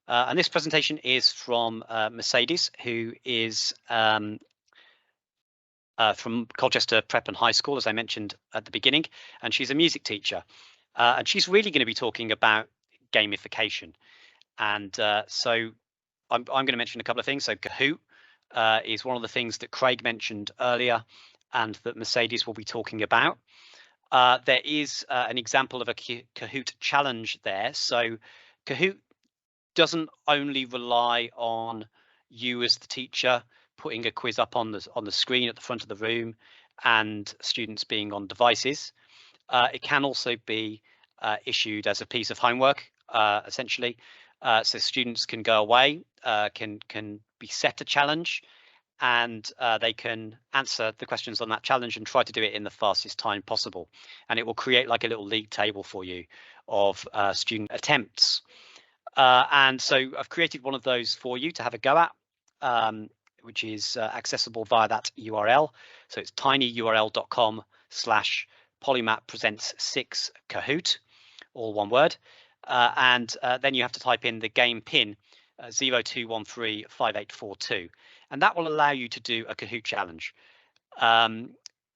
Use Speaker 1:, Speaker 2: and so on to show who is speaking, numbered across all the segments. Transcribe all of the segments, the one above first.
Speaker 1: And this presentation is from Mercedes, who is from Colchester Prep High School, as I mentioned at the beginning, and she's a music teacher. And she's really going to be talking about gamification. And so I'm going to mention a couple of things. So Kahoot is one of the things that Craig mentioned earlier and that Mercedes will be talking about. There is an example of a Kahoot challenge there. So Kahoot doesn't only rely on you as the teacher putting a quiz up on the screen at the front of the room and students being on devices. It can also be issued as a piece of homework, essentially. So students can go away, can be set a challenge, and they can answer the questions on that challenge and try to do it in the fastest time possible. And it will create like a little league table for you of student attempts. And so I've created one of those for you to have a go at, which is accessible via that URL. So it's tinyurl.com/PolyMAT Presents 6 Kahoot, all one word. And then you have to type in the game pin 02135842, and that will allow you to do a Kahoot challenge.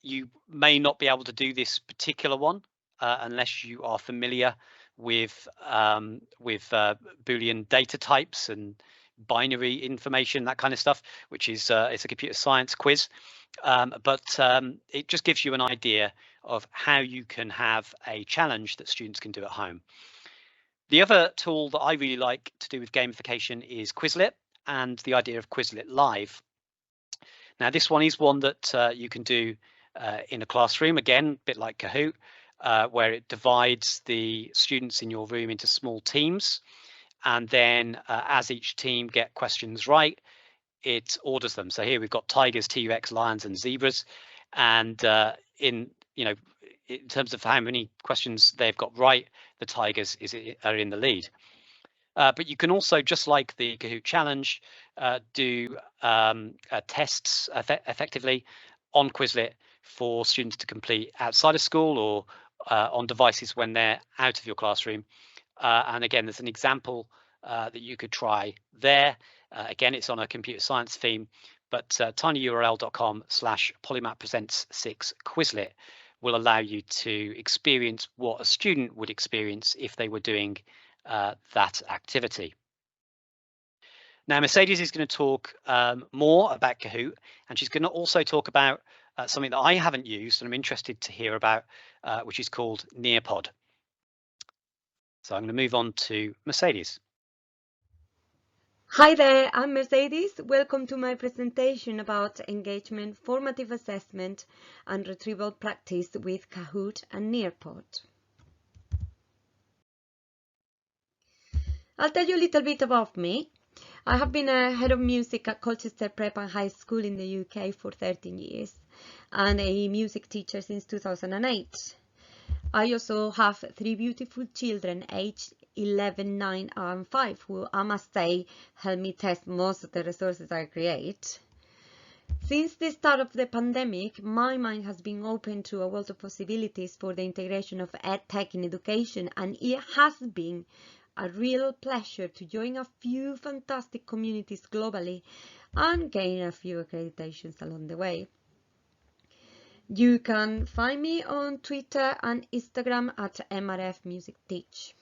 Speaker 1: You may not be able to do this particular one unless you are familiar with Boolean data types and binary information, that kind of stuff, which is it's a computer science quiz. But it just gives you an idea of how you can have a challenge that students can do at home. The other tool that I really like to do with gamification is Quizlet, and the idea of Quizlet Live. Now, this one is one that you can do in a classroom, again, a bit like Kahoot, where it divides the students in your room into small teams. And then as each team get questions right, it orders them. So here we've got tigers, T-Rex, lions, and zebras. And in terms of how many questions they've got right, the tigers are in the lead. But you can also, just like the Kahoot challenge, do tests effectively on Quizlet for students to complete outside of school or on devices when they're out of your classroom. And again, there's an example that you could try there. Again, it's on a computer science theme, but tinyurl.com/PolyMAT Presents 6 Quizlet will allow you to experience what a student would experience if they were doing that activity. Now, Mercedes is going to talk more about Kahoot, and she's going to also talk about something that I haven't used and I'm interested to hear about, which is called Nearpod. So I'm going to move on to Mercedes.
Speaker 2: Hi there, I'm Mercedes. Welcome to my presentation about engagement, formative assessment, and retrieval practice with Kahoot and Nearpod. I'll tell you a little bit about me. I have been a head of music at Colchester Prep High School in the UK for 13 years and a music teacher since 2008. I also have 3 beautiful children aged 11, 9 and 5 who, I must say, help me test most of the resources I create. Since the start of the pandemic, my mind has been open to a world of possibilities for the integration of EdTech in education, and it has been a real pleasure to join a few fantastic communities globally and gain a few accreditations along the way. You can find me on Twitter and Instagram at MRFMusicTeach.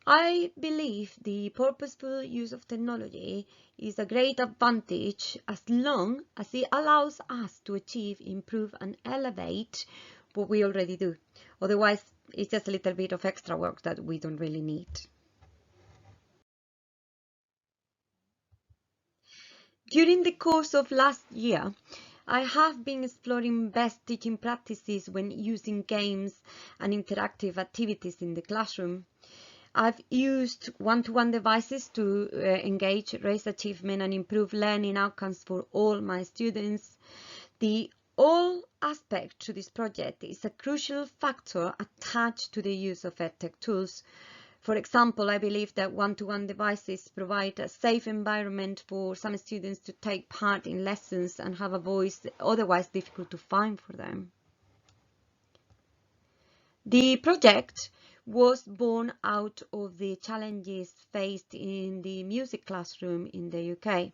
Speaker 2: I believe the purposeful use of technology is a great advantage as long as it allows us to achieve, improve and elevate what we already do. Otherwise, it's just a little bit of extra work that we don't really need. During the course of last year, I have been exploring best teaching practices when using games and interactive activities in the classroom. I've used one-to-one devices to engage, raise achievement and improve learning outcomes for all my students. The all aspect to this project is a crucial factor attached to the use of EdTech tools. For example, I believe that one-to-one devices provide a safe environment for some students to take part in lessons and have a voice otherwise difficult to find for them. The project was born out of the challenges faced in the music classroom in the UK.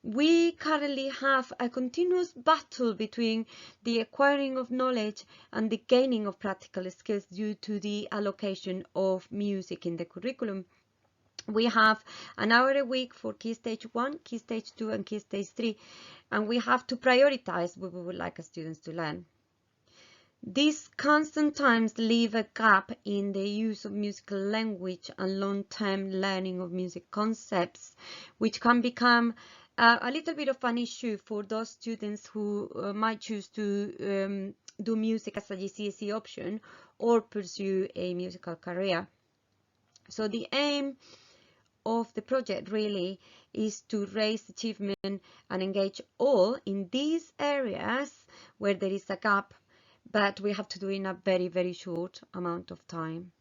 Speaker 2: We currently have a continuous battle between the acquiring of knowledge and the gaining of practical skills due to the allocation of music in the curriculum. We have an hour a week for Key Stage 1, Key Stage 2 and Key Stage 3, and we have to prioritize what we would like our students to learn. These constant times leave a gap in the use of musical language and long-term learning of music concepts, which can become a little bit of an issue for those students who might choose to do music as a GCSE option or pursue a musical career. So the aim of the project really is to raise achievement and engage all in these areas where there is a gap, but we have to do it in a very, very short amount of time.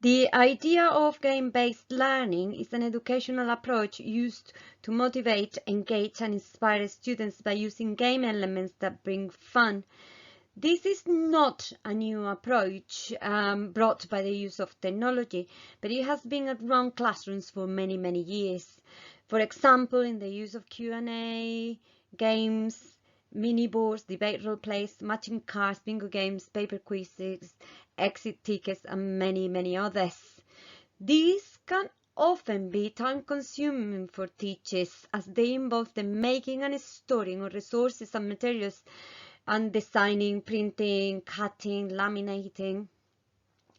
Speaker 2: The idea of game-based learning is an educational approach used to motivate, engage and inspire students by using game elements that bring fun. This is not a new approach brought by the use of technology, but it has been around classrooms for many, many years. For example, in the use of Q&A, games, mini boards, debate role plays, matching cards, bingo games, paper quizzes, exit tickets, and many, many others. These can often be time-consuming for teachers as they involve the making and storing of resources and materials and designing, printing, cutting, laminating.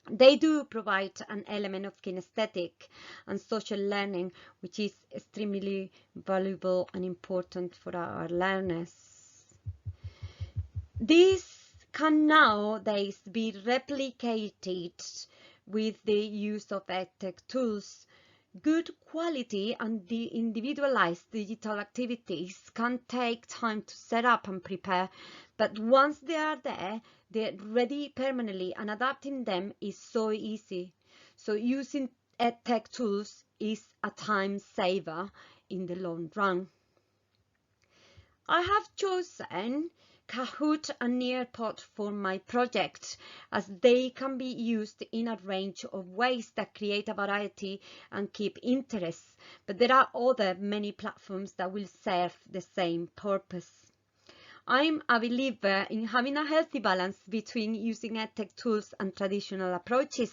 Speaker 2: They do provide an element of kinesthetic and social learning, which is extremely valuable and important for our learners. These can nowadays be replicated with the use of EdTech tools. Good quality and the individualized digital activities can take time to set up and prepare, but once they are there, they're ready permanently and adapting them is so easy. So using EdTech tools is a time saver in the long run. I have chosen Kahoot and Nearpod for my project as they can be used in a range of ways that create a variety and keep interest, but there are other many platforms that will serve the same purpose. I'm a believer in having a healthy balance between using EdTech tools and traditional approaches,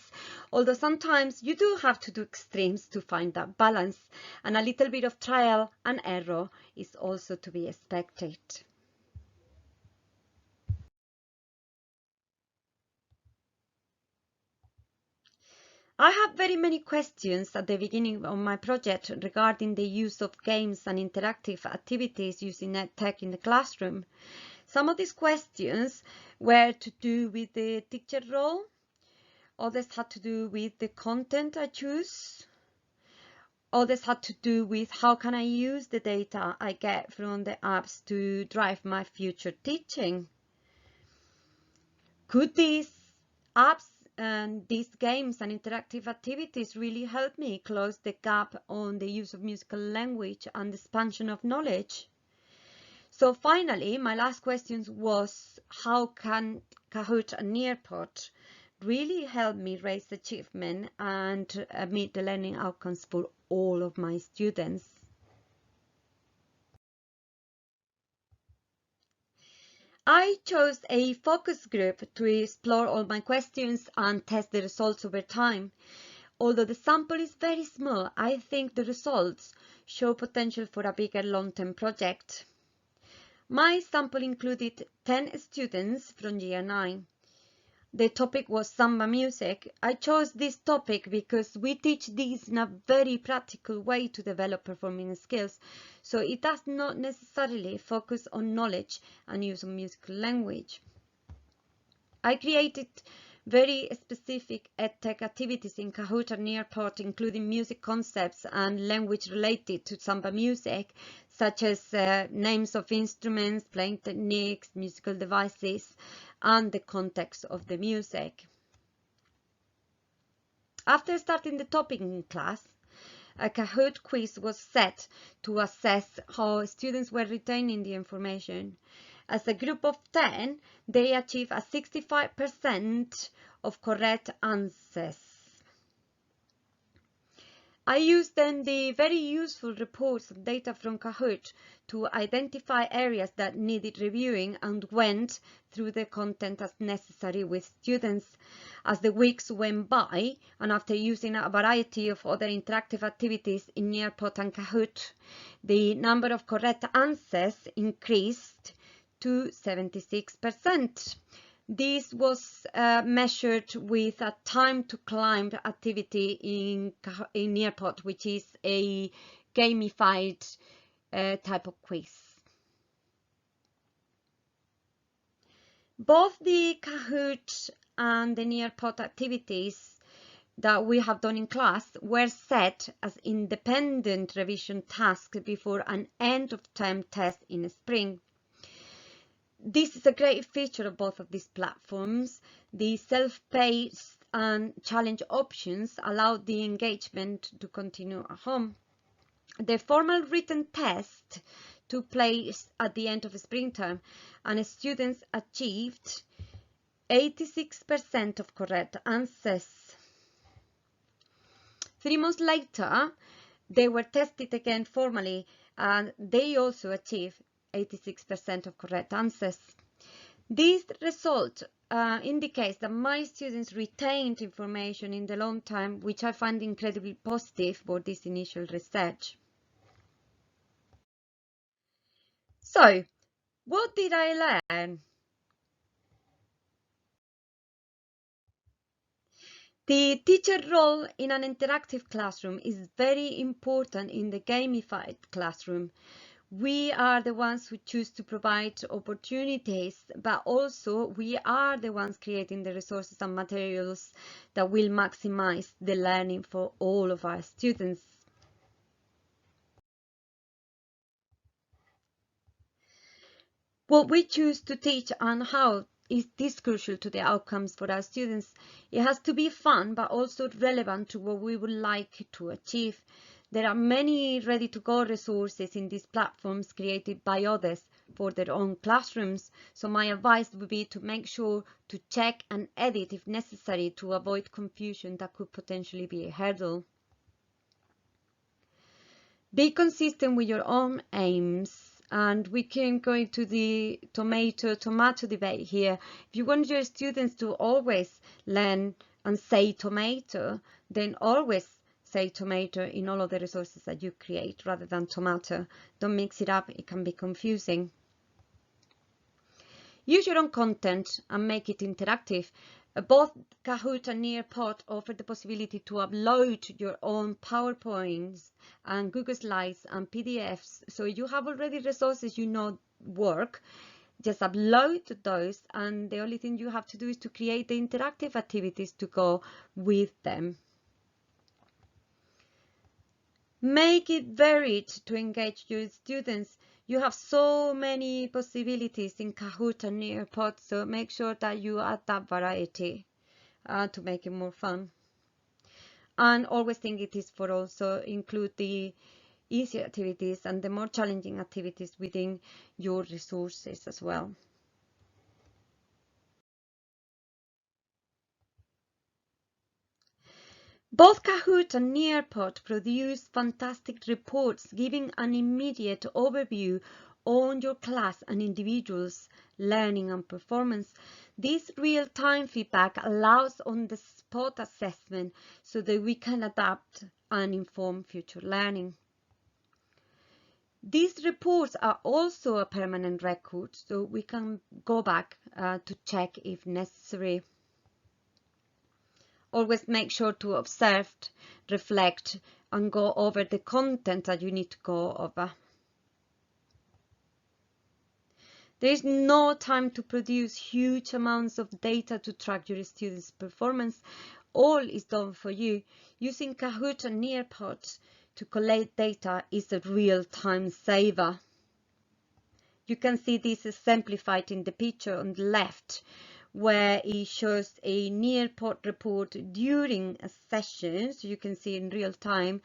Speaker 2: although sometimes you do have to do extremes to find that balance, and a little bit of trial and error is also to be expected. I have very many questions at the beginning of my project regarding the use of games and interactive activities using EdTech in the classroom. Some of these questions were to do with the teacher role, others had to do with the content I choose, others had to do with how can I use the data I get from the apps to drive my future teaching. Could these apps and these games and interactive activities really help me close the gap on the use of musical language and the expansion of knowledge? So finally, my last question was, how can Kahoot and Nearpod really help me raise achievement and meet the learning outcomes for all of my students? I chose a focus group to explore all my questions and test the results over time. Although the sample is very small, I think the results show potential for a bigger long-term project. My sample included 10 students from year 9. The topic was samba music. I chose this topic because we teach this in a very practical way to develop performing skills, so it does not necessarily focus on knowledge and use of musical language. I created very specific EdTech activities in Kahoot and Nearpod, including music concepts and language related to samba music, such as names of instruments, playing techniques, musical devices, and the context of the music. After starting the topic in class, a Kahoot quiz was set to assess how students were retaining the information. As a group of 10, they achieved a 65% of correct answers. I used then the very useful reports of data from Kahoot to identify areas that needed reviewing and went through the content as necessary with students. As the weeks went by, and after using a variety of other interactive activities in Nearpod and Kahoot, the number of correct answers increased to 76%. This was measured with a time to climb activity in Nearpod, which is a gamified type of quiz. Both the Kahoot and the Nearpod activities that we have done in class were set as independent revision tasks before an end-of-term test in spring. This is a great feature of both of these platforms. The self-paced and challenge options allow the engagement to continue at home. The formal written test took place at the end of the spring term, and students achieved 86% of correct answers. 3 months later, they were tested again formally, and they also achieved 86% of correct answers. This result indicates that my students retained information in the long term, which I find incredibly positive for this initial research. So, what did I learn? The teacher role in an interactive classroom is very important in the gamified classroom. We are the ones who choose to provide opportunities, but also we are the ones creating the resources and materials that will maximize the learning for all of our students. What we choose to teach and how is this crucial to the outcomes for our students. It has to be fun, but also relevant to what we would like to achieve. There are many ready-to-go resources in these platforms created by others for their own classrooms, so my advice would be to make sure to check and edit if necessary to avoid confusion that could potentially be a hurdle. Be consistent with your own aims, and we can go into the tomato debate here. If you want your students to always learn and say tomato, then always say tomato in all of the resources that you create rather than tomato. Don't mix it up, it can be confusing. Use your own content and make it interactive. Both Kahoot and Nearpod offer the possibility to upload your own PowerPoints and Google Slides and PDFs. So you have already resources you know work. Just upload those, and the only thing you have to do is to create the interactive activities to go with them. Make it varied to engage your students. You have so many possibilities in Kahoot and Nearpod, so make sure that you add that variety to make it more fun. And always think it is for also include the easier activities and the more challenging activities within your resources as well. Both Kahoot and Nearpod produce fantastic reports giving an immediate overview on your class and individuals' learning and performance. This real-time feedback allows on-the-spot assessment so that we can adapt and inform future learning. These reports are also a permanent record, so we can go back to check if necessary. Always make sure to observe, reflect, and go over the content that you need to go over. There is no time to produce huge amounts of data to track your students' performance. All is done for you. Using Kahoot and Nearpod to collect data is a real time saver. You can see this exemplified in the picture on the left, where it shows a Nearpod report during a session, so you can see in real time,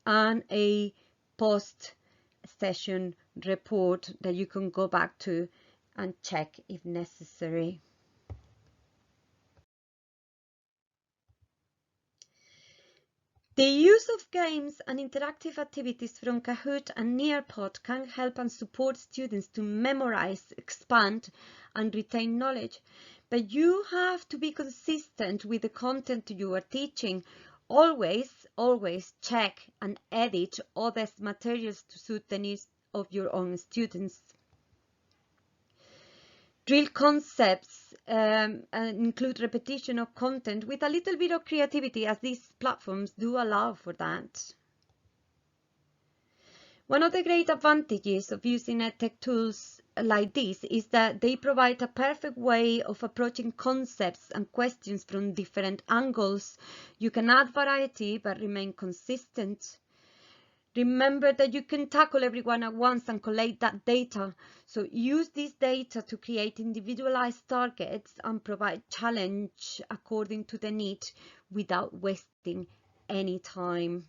Speaker 2: and a post-session report that you can go back to and check if necessary. The use of games and interactive activities from Kahoot and Nearpod can help and support students to memorize, expand, and retain knowledge. But you have to be consistent with the content you are teaching. Always check and edit other materials to suit the needs of your own students. Drill concepts include repetition of content with a little bit of creativity, as these platforms do allow for that. One of the great advantages of using EdTech tools like this is that they provide a perfect way of approaching concepts and questions from different angles. You can add variety but remain consistent. Remember that you can tackle everyone at once and collate that data. So use this data to create individualized targets and provide challenge according to the need without wasting any time.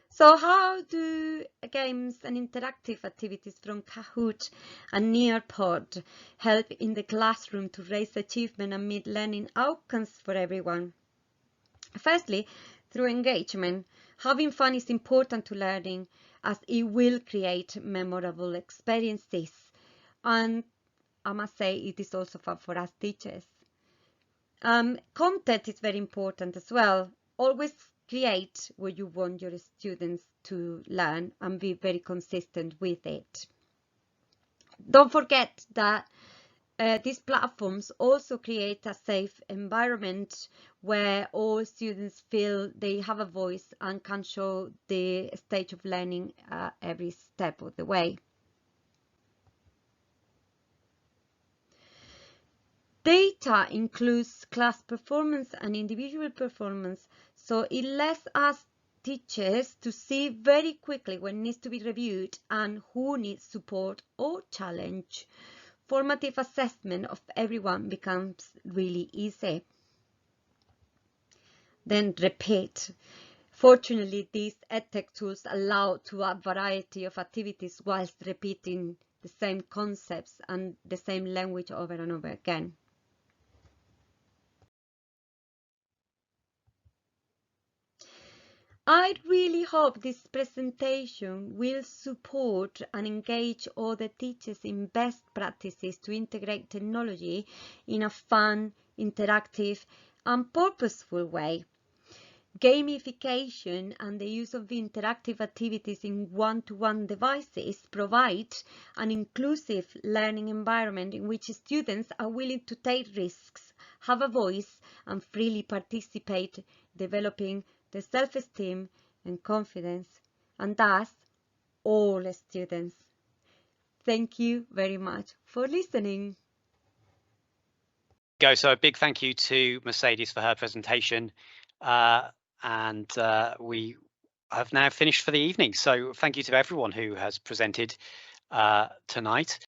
Speaker 2: So how do games and interactive activities from Kahoot and Nearpod help in the classroom to raise achievement and meet learning outcomes for everyone? Firstly, through engagement. Having fun is important to learning, as it will create memorable experiences. And I must say, it is also fun for us teachers. Content is very important as well. Always create what you want your students to learn and be very consistent with it. Don't forget that these platforms also create a safe environment where all students feel they have a voice and can show the stage of learning every step of the way. Data includes class performance and individual performance, so it lets us teachers to see very quickly what needs to be reviewed and who needs support or challenge. Formative assessment of everyone becomes really easy. Then repeat. Fortunately, these EdTech tools allow to add variety of activities whilst repeating the same concepts and the same language over and over again. I really hope this presentation will support and engage all the teachers in best practices to integrate technology in a fun, interactive, and purposeful way. Gamification and the use of interactive activities in one-to-one devices provide an inclusive learning environment in which students are willing to take risks, have a voice, and freely participate, developing the self-esteem and confidence, and thus all students. Thank you very much for listening.
Speaker 1: So a big thank you to Mercedes for her presentation, and we have now finished for the evening. So thank you to everyone who has presented tonight.